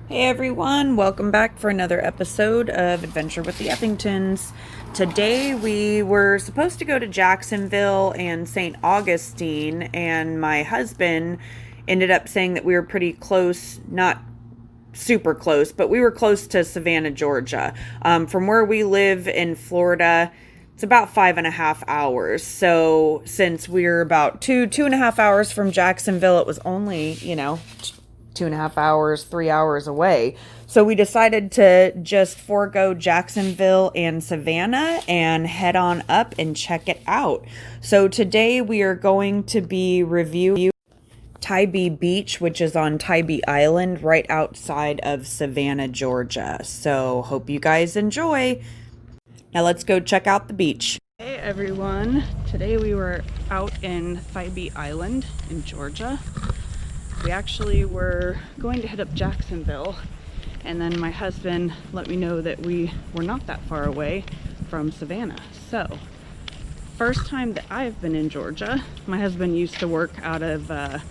Hey everyone, welcome back for another episode of Adventure with the Ethingtons. Today we were supposed to go to Jacksonville and St. Augustine, and my husband ended up saying that we were pretty close, not super close, but we were close to Savannah, Georgia. From where we live in Florida, it's about 5.5 hours. So since we're about 2.5 hours from Jacksonville, it was only, 2.5 hours, 3 hours away. So we decided to just forego Jacksonville and Savannah and head on up and check it out. So today we are going to be reviewing Tybee Beach, which is on Tybee Island right outside of Savannah, Georgia. So hope you guys enjoy. Now let's go check out the beach. Hey everyone, today we were out in Tybee Island in Georgia. We actually were going to hit up Jacksonville, and then my husband let me know that we were not that far away from Savannah. So, first time that I've been in Georgia. My husband used to work out of a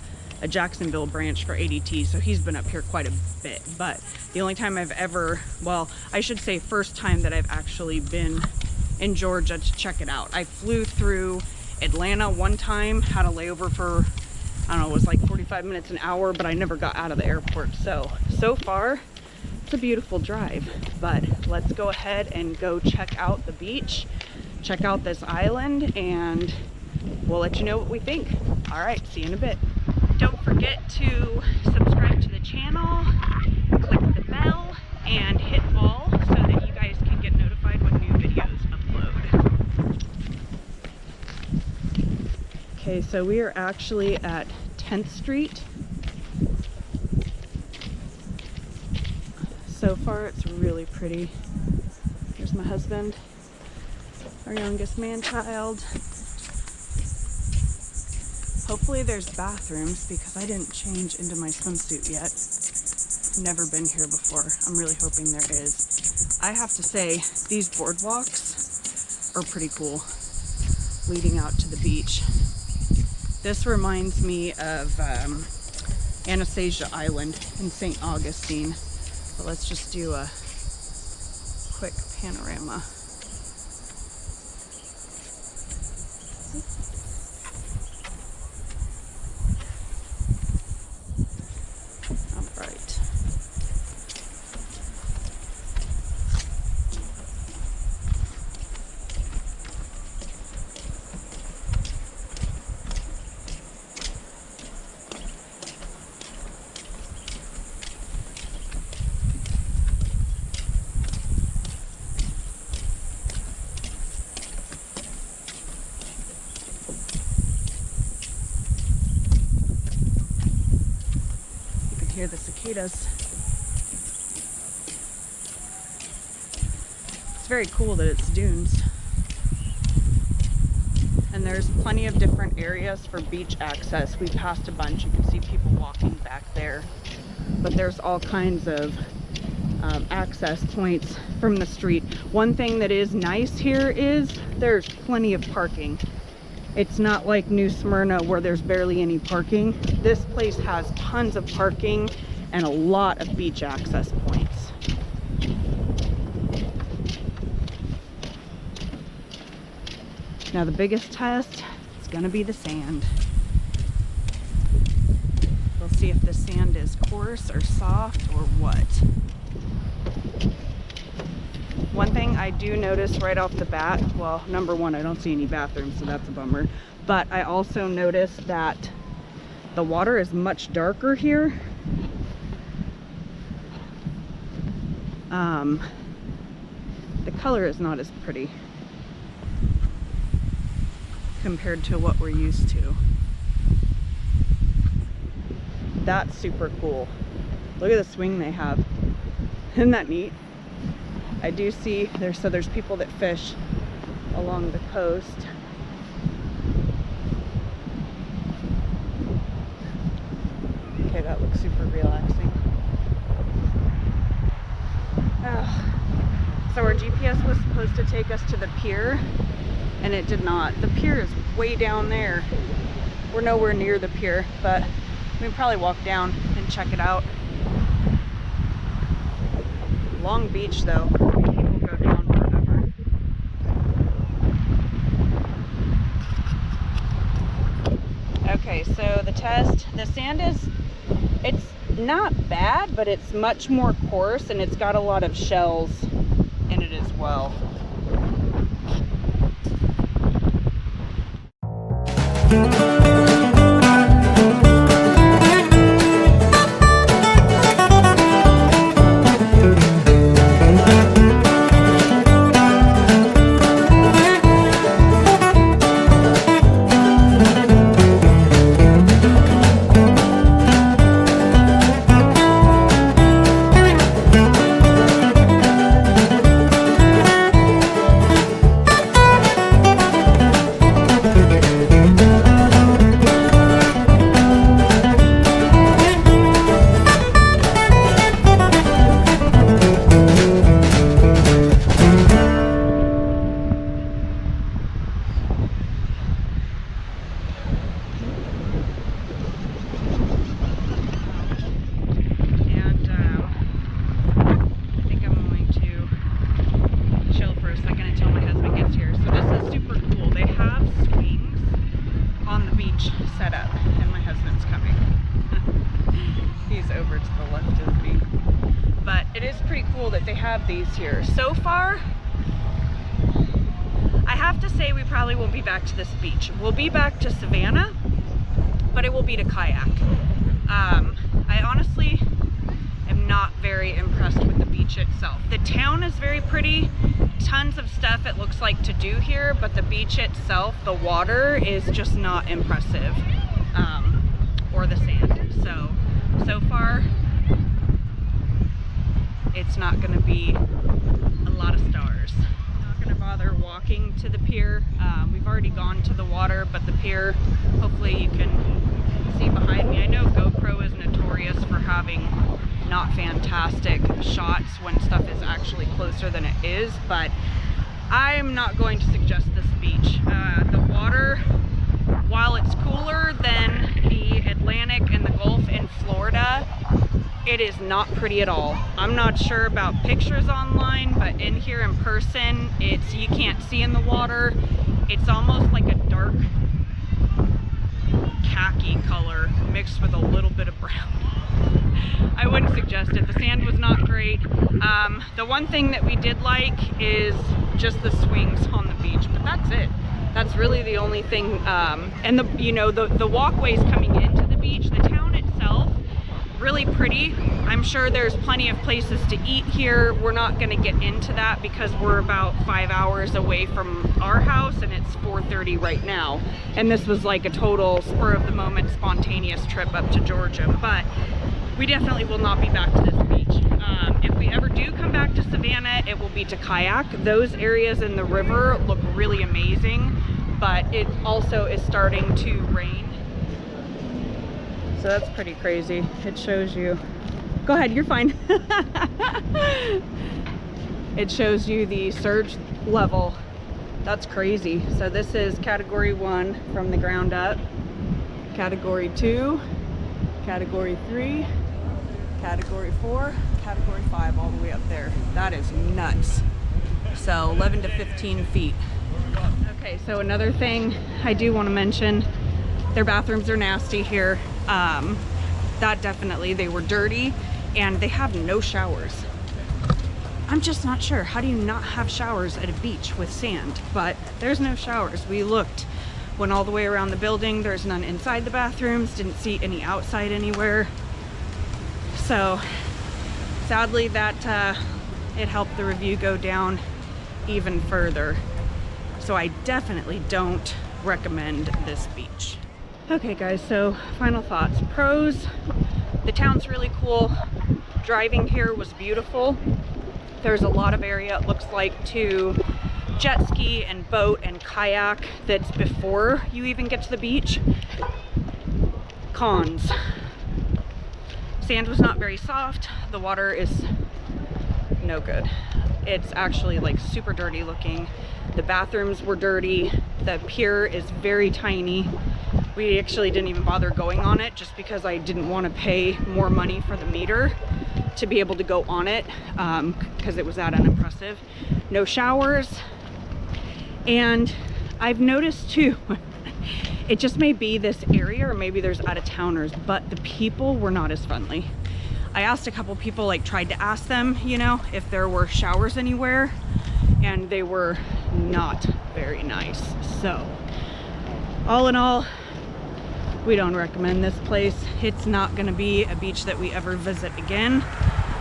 Jacksonville branch for ADT, so he's been up here quite a bit. But the only time I've ever, well, I should say first time that I've actually been in Georgia to check it out. I flew through Atlanta one time, had a layover for I don't know, it was like 45 minutes, an hour, but I never got out of the airport. So far, it's a beautiful drive. But let's go ahead and go check out the beach, check out this island, and we'll let you know what we think. All right, see you in a bit. Don't forget to subscribe to the channel, click the bell, and hit all so that you guys can get notified when new videos upload. Okay, so we are actually at 10th Street. So far, it's really pretty. Here's my husband, our youngest man-child. Hopefully there's bathrooms because I didn't change into my swimsuit yet. Never been here before. I'm really hoping there is. I have to say, these boardwalks are pretty cool, leading out to the beach. This reminds me of Anastasia Island in St. Augustine. But let's just do a quick panorama. All right. Hear the cicadas. It's very cool that it's dunes. And there's plenty of different areas for beach access. We passed a bunch. You can see people walking back there. But there's all kinds of access points from the street. One thing that is nice here is there's plenty of parking. It's not like New Smyrna where there's barely any parking. This place has tons of parking and a lot of beach access points. Now the biggest test is gonna be the sand. We'll see if the sand is coarse or soft or what. One thing I do notice right off the bat, well, number one, I don't see any bathrooms, so that's a bummer. But I also noticed that the water is much darker here. The color is not as pretty compared to what we're used to. That's super cool. Look at the swing they have. Isn't that neat? I do see there's people that fish along the coast. Okay, that looks super relaxing. So our GPS was supposed to take us to the pier, and it did not. The pier is way down there. We're nowhere near the pier, but we can probably walk down and check it out. long beach though. People go down forever. Okay, so the test, the sand it's not bad, but it's much more coarse and it's got a lot of shells in it as well. These here. So far, I have to say we probably won't be back to this beach. We'll be back to Savannah, but it will be to kayak. I honestly am not very impressed with the beach itself. The town is very pretty, tons of stuff it looks like to do here, but the beach itself, the water is just not impressive, or the sand. So far, it's not going to be a lot of stars. I'm not going to bother walking to the pier. We've already gone to the water, but the pier, hopefully you can see behind me. I know GoPro is notorious for having not fantastic shots when stuff is actually closer than it is, but I'm not going to suggest this beach. The water, while it's cooler than the Atlantic and the Gulf in Florida, it is not pretty at all. I'm not sure about pictures online, but in here in person, you can't see in the water. It's almost like a dark khaki color mixed with a little bit of brown. I wouldn't suggest it. The sand was not great. The one thing that we did like is just the swings on the beach, but that's it. That's really the only thing. And the walkways coming into the beach, the town itself, really pretty. I'm sure there's plenty of places to eat here. We're not going to get into that because we're about 5 hours away from our house and it's 4:30 right now. And this was like a total spur of the moment, spontaneous trip up to Georgia. But we definitely will not be back to this beach. If we ever do come back to Savannah, it will be to kayak. Those areas in the river look really amazing, but it also is starting to rain. So that's pretty crazy. It shows you. Go ahead, you're fine. It shows you the surge level. That's crazy. So this is category 1 from the ground up. Category 2, category 3, category 4, category 5, all the way up there. That is nuts. So 11 to 15 feet. Okay, so another thing I do want to mention, their bathrooms are nasty here. That definitely, they were dirty and they have no showers. I'm just not sure. How do you not have showers at a beach with sand? But there's no showers. We looked, went all the way around the building. There's none inside the bathrooms. Didn't see any outside anywhere. So sadly that it helped the review go down even further. So I definitely don't recommend this beach. Okay guys, so final thoughts. Pros, the town's really cool. Driving here was beautiful. There's a lot of area, it looks like, to jet ski and boat and kayak that's before you even get to the beach. Cons. Sand was not very soft. The water is no good. It's actually like super dirty looking. The bathrooms were dirty. The pier is very tiny. We actually didn't even bother going on it just because I didn't want to pay more money for the meter. to be able to go on it because it was that unimpressive. No showers. And I've noticed too, it just may be this area or maybe there's out-of-towners, but the people were not as friendly. I asked a couple people, like tried to ask them, you know, if there were showers anywhere, and they were not very nice. So all in all, we don't recommend this place. It's not gonna be a beach that we ever visit again.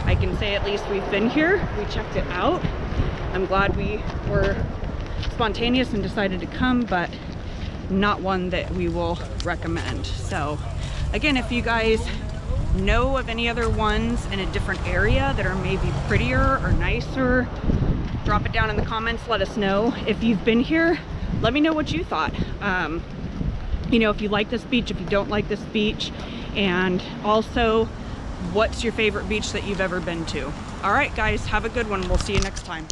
I can say at least we've been here, we checked it out. I'm glad we were spontaneous and decided to come, but not one that we will recommend. So again, if you guys know of any other ones in a different area that are maybe prettier or nicer, drop it down in the comments, let us know. If you've been here, let me know what you thought. You know, if you like this beach, if you don't like this beach, and also what's your favorite beach that you've ever been to. All right guys, have a good one. We'll see you next time.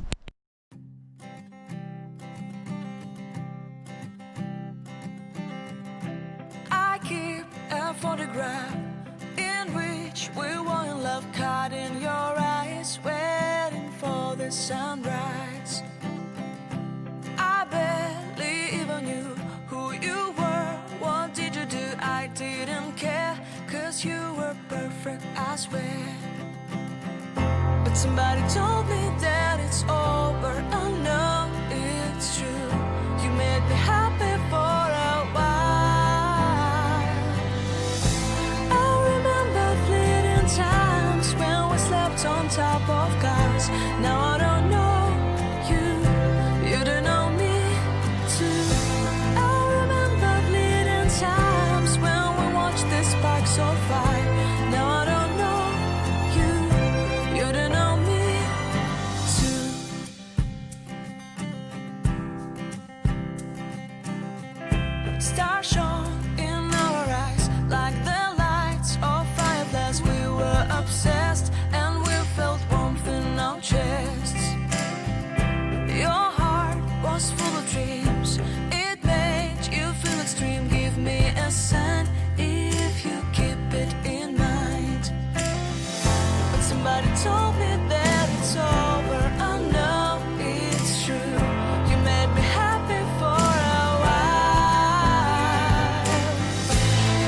I keep a photograph in which we were in love, caught in your eyes, waiting for the sunrise. I barely even knew who you were. What did you do? I didn't care, 'cause you were perfect, I swear. But somebody told me that it's over. I know it's true. You made me happy for a while. I remember fleeting times when we slept on top of cars. Now I don't know you, you don't know me too. I remember fleeting times when we watched the sparks so fire. Now I don't know you, you don't know me too. Stars shone in our eyes like the lights of fireflies. We were obsessed and we felt warmth in our chests. Your heart was full of dreams. It made you feel extreme. Give me a sign if you keep it in mind. But somebody told me that it's over. I know it's true. You made me happy for a while.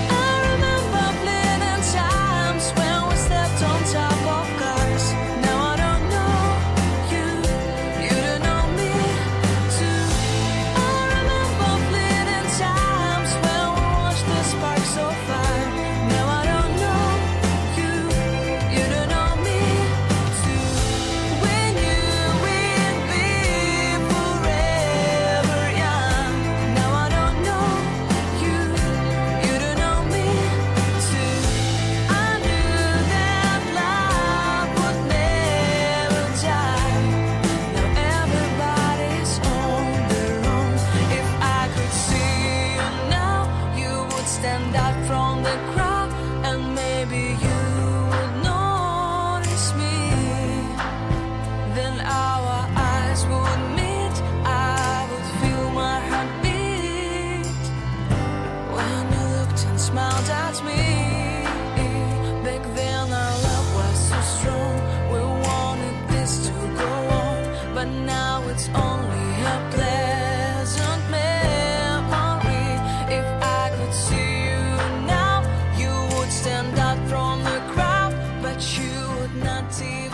I remember fleeting times when we slept on top of cars. Now I don't know you, you don't know me too. I remember fleeting times when we watched the sparks so fire. Now I don't know you, you don't know me too. We knew we'd be forever young. Now I don't know you, you don't know me too. I knew that love would never die. Now everybody's on their own. If I could see you now, you would stand out from the crowd, and maybe you would notice me. Then our eyes would meet. I would feel my heart beat when you looked and smiled at me. Back then our love was so strong. We wanted this to go on, but now it's only a pleasant memory. If I could see you now, you would stand out from the crowd, but you would not see